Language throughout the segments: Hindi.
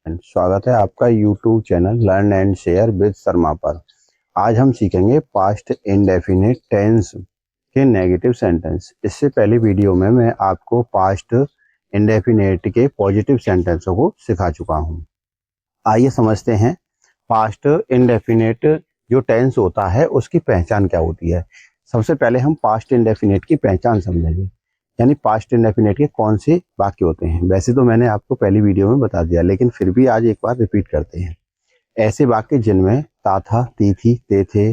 स्वागत है आपका YouTube channel learn and share with Sharma पर। आज हम सीखेंगे पास्ट इंडेफिनिट टेंस के नेगेटिव सेंटेंस। इससे पहले वीडियो में मैं आपको पास्ट इंडेफिनिट के पॉजिटिव सेंटेंसों को सिखा चुका हूं। आइए समझते हैं पास्ट इंडेफिनिट जो टेंस होता है उसकी पहचान क्या होती है। सबसे पहले हम पास्ट इंडेफिनिट की पहचान समझेंगे, यानी पास्ट इंडेफिनिट के कौन से वाक्य होते हैं। वैसे तो मैंने आपको पहली वीडियो में बता दिया, लेकिन फिर भी आज एक बार रिपीट करते हैं। ऐसे वाक्य जिनमें ता था, ती थी, ते थे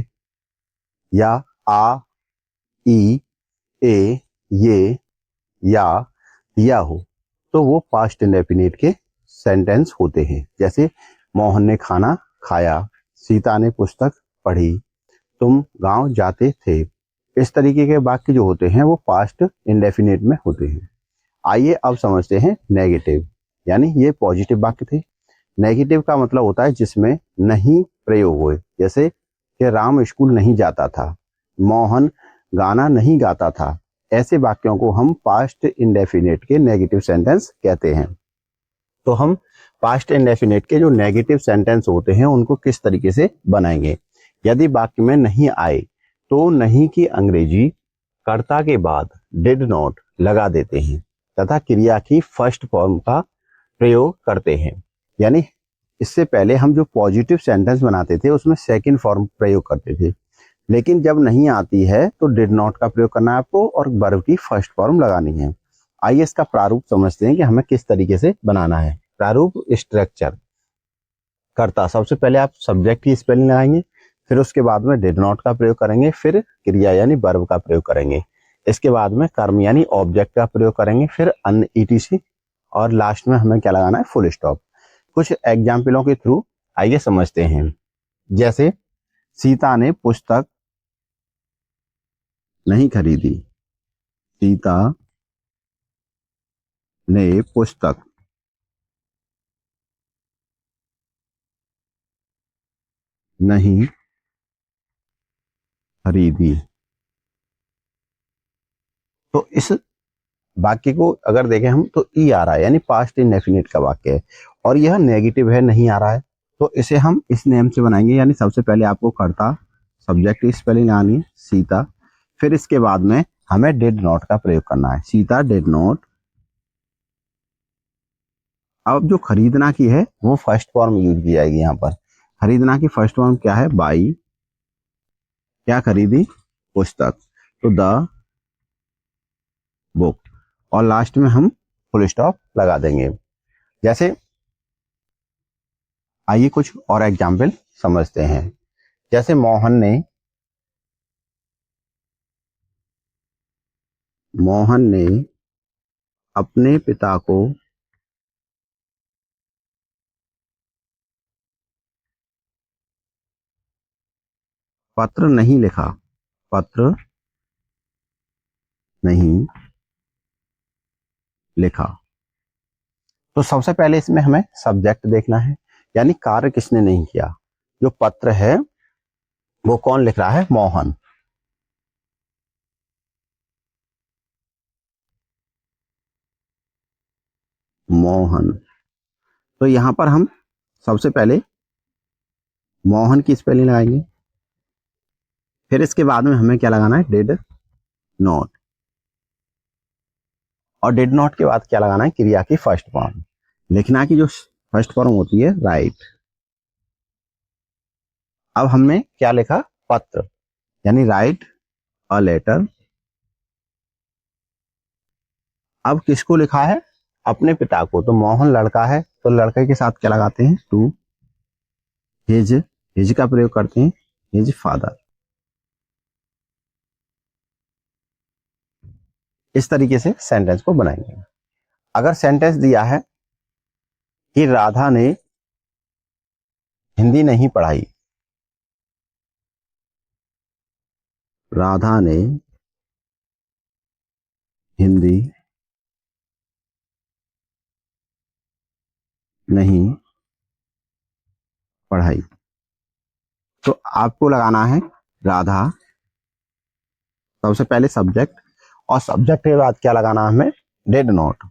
या आ, ई, ए, ये या हो, तो वो पास्ट इंडेफिनिट के सेंटेंस होते हैं। जैसे मोहन ने खाना खाया, सीता ने पुस्तक पढ़ी, तुम गांव जाते थे। इस तरीके के वाक्य जो होते हैं वो पास्ट इंडेफिनिट में होते हैं। आइए अब समझते हैं नेगेटिव, यानी ये पॉजिटिव वाक्य थे। नेगेटिव का मतलब होता है जिसमें नहीं प्रयोग हुए, जैसे कि राम स्कूल नहीं जाता था, मोहन गाना नहीं गाता था। ऐसे वाक्यों को हम पास्ट इंडेफिनिट के नेगेटिव सेंटेंस कहते हैं। तो हम पास्ट इंडेफिनिट के जो नेगेटिव सेंटेंस होते हैं उनको किस तरीके से बनाएंगे। यदि वाक्य में नहीं आए तो नहीं की अंग्रेजी कर्ता के बाद डिड नॉट लगा देते हैं तथा क्रिया की फर्स्ट फॉर्म का प्रयोग करते हैं। यानी इससे पहले हम जो पॉजिटिव सेंटेंस बनाते थे उसमें सेकंड फॉर्म प्रयोग करते थे, लेकिन जब नहीं आती है तो डिड नॉट का प्रयोग करना है आपको और वर्ब की फर्स्ट फॉर्म लगानी है। आइए इसका प्रारूप समझते हैं कि हमें किस तरीके से बनाना है। प्रारूप स्ट्रक्चर कर्ता, सबसे पहले आप सब्जेक्ट की स्पेलिंग लगाएंगे, फिर उसके बाद में डिड नॉट का प्रयोग करेंगे, फिर क्रिया यानी वर्ब का प्रयोग करेंगे, इसके बाद में कर्म यानी ऑब्जेक्ट का प्रयोग करेंगे, फिर अन्य ईटीसी, और लास्ट में हमें क्या लगाना है, फुल स्टॉप। कुछ एग्जाम्पलों के थ्रू आइए समझते हैं। जैसे सीता ने पुस्तक नहीं खरीदी, सीता ने पुस्तक नहीं खरीदी। तो इस वाक्य को अगर देखें हम तो ई आ रहा है, यानी पास्ट इंडेफिनिट का वाक्य है और यह नेगेटिव है, नहीं आ रहा है। तो इसे हम इस नेम से बनाएंगे, यानी सबसे पहले आपको कर्ता सब्जेक्ट की स्पेलिंग आनी है सीता, फिर इसके बाद में हमें डिड नॉट का प्रयोग करना है, सीता डिड नॉट। अब जो खरीदना की है वो फर्स्ट फॉर्म यूज की जाएगी। यहाँ पर खरीदना की फर्स्ट फॉर्म क्या है, बाई, क्या खरीदी, पुस्तक, तो द बुक, और लास्ट में हम फुल स्टॉप लगा देंगे। जैसे आइए कुछ और एग्जाम्पल समझते हैं। जैसे मोहन ने अपने पिता को पत्र नहीं लिखा, पत्र नहीं लिखा। तो सबसे पहले इसमें हमें सब्जेक्ट देखना है, यानी कार्य किसने नहीं किया। जो पत्र है वो कौन लिख रहा है, मोहन। मोहन। तो यहां पर हम सबसे पहले मोहन की स्पेलिंग लगाएंगे, फिर इसके बाद में हमें क्या लगाना है, डिड नॉट, और डिड नॉट के बाद क्या लगाना है, क्रिया की फर्स्ट फॉर्म। लिखना की जो फर्स्ट फॉर्म होती है राइट। अब हमने क्या लिखा, पत्र, यानी राइट अ लेटर। अब किसको लिखा है, अपने पिता को। तो मोहन लड़का है तो लड़के के साथ क्या लगाते हैं, टू, हिज, हिज का प्रयोग करते हैं, हिज फादर। इस तरीके से सेंटेंस को बनाएंगे। अगर सेंटेंस दिया है कि राधा ने हिंदी नहीं पढ़ाई, राधा ने हिंदी नहीं पढ़ाई, तो आपको लगाना है राधा, सबसे पहले सब्जेक्ट, और सब्जेक्ट के बाद क्या लगाना है हमें, डिड नॉट।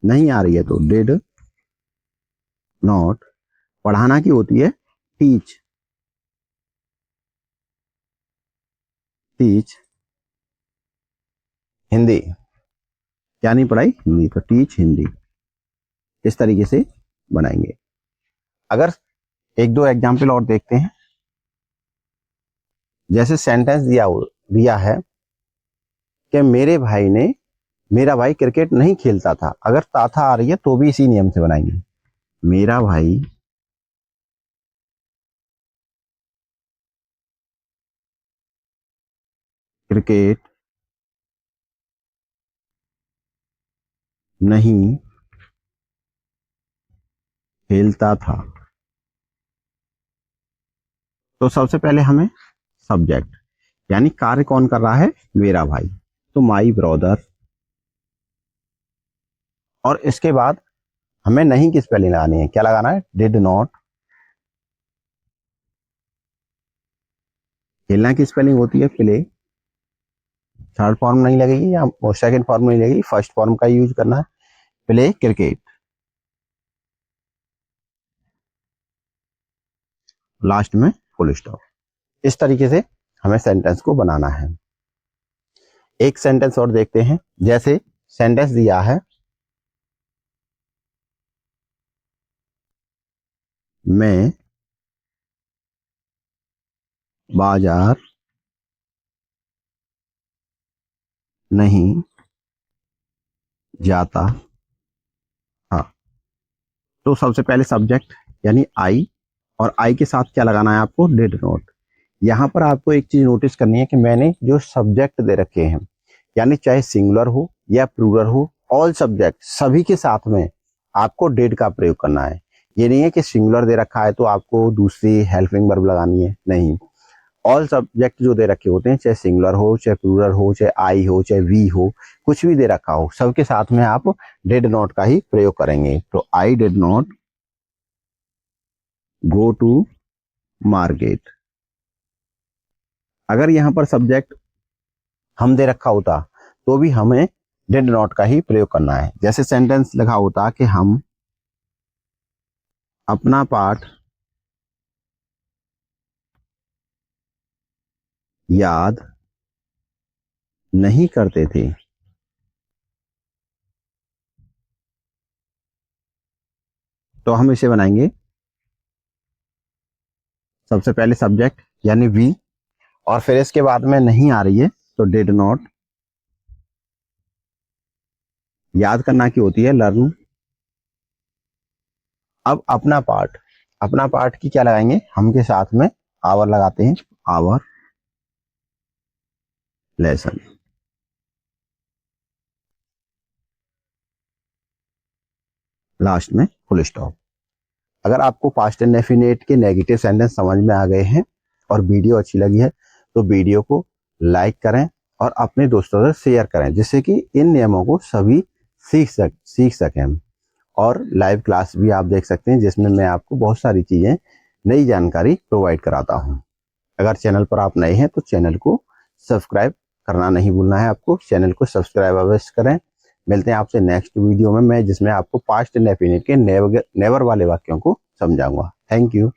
नहीं आ रही है तो डिड नॉट, पढ़ाना की होती है टीच, टीच हिंदी, क्या नहीं पढ़ाई हिंदी, तो टीच हिंदी, इस तरीके से बनाएंगे। अगर एक दो एग्जाम्पल और देखते हैं, जैसे सेंटेंस दिया है कि मेरा भाई क्रिकेट नहीं खेलता था, अगर था आ रही है तो भी इसी नियम से बनाएंगे। मेरा भाई क्रिकेट नहीं खेलता था, तो सबसे पहले हमें सब्जेक्ट यानी कार्य कौन कर रहा है, मेरा भाई, तो माई ब्रदर, और इसके बाद हमें नहीं की स्पेलिंग लगानी है, क्या लगाना है, डिड नॉट, खेलना की स्पेलिंग होती है प्ले, थर्ड फॉर्म नहीं लगेगी या सेकंड फॉर्म नहीं लगेगी, फर्स्ट फॉर्म का यूज करना है, प्ले क्रिकेट, लास्ट में फुल स्टॉप। इस तरीके से हमें सेंटेंस को बनाना है। एक सेंटेंस और देखते हैं, जैसे सेंटेंस दिया है मैं बाजार नहीं जाता, हाँ, तो सबसे पहले सब्जेक्ट यानी आई, और आई के साथ क्या लगाना है आपको, डिड नॉट। यहाँ पर आपको एक चीज नोटिस करनी है कि मैंने जो सब्जेक्ट दे रखे हैं, यानी चाहे सिंगुलर हो या प्लूरल हो, ऑल सब्जेक्ट सभी के साथ में आपको डिड का प्रयोग करना है। ये नहीं है कि सिंगुलर दे रखा है तो आपको दूसरी हेल्पिंग वर्ब लगानी है, नहीं, ऑल सब्जेक्ट जो दे रखे होते हैं, चाहे सिंगुलर हो, चाहे प्लूरल हो, चाहे आई हो, चाहे वी हो, कुछ भी दे रखा हो, सबके साथ में आप डिड नॉट का ही प्रयोग करेंगे। तो I did not go to market, अगर यहाँ पर सब्जेक्ट हम दे रखा होता तो भी हमें डिड नॉट का ही प्रयोग करना है। जैसे सेंटेंस लिखा होता कि हम अपना पाठ याद नहीं करते थे, तो हम इसे बनाएंगे सबसे पहले सब्जेक्ट यानी वी, और फिर इसके बाद में नहीं आ रही है तो डिड नॉट, याद करना की होती है लर्न, अब अपना पार्ट की क्या लगाएंगे, हम के साथ में आवर लगाते हैं, आवर लेसन, लास्ट में फुल स्टॉप। अगर आपको पास्ट इंडेफिनिट के नेगेटिव सेंटेंस समझ में आ गए हैं और वीडियो अच्छी लगी है तो वीडियो को लाइक करें और अपने दोस्तों से शेयर करें, जिससे कि इन नियमों को सभी सीख सकें। और लाइव क्लास भी आप देख सकते हैं, जिसमें मैं आपको बहुत सारी चीज़ें, नई जानकारी प्रोवाइड कराता हूँ। अगर चैनल पर आप नए हैं तो चैनल को सब्सक्राइब करना नहीं भूलना है, आपको चैनल को सब्सक्राइब अवश्य करें। मिलते हैं आपसे नेक्स्ट वीडियो में, मैं जिसमें आपको पास्ट इंडेफिनिट के नेवर वाले वाक्यों को समझाऊंगा। Thank you.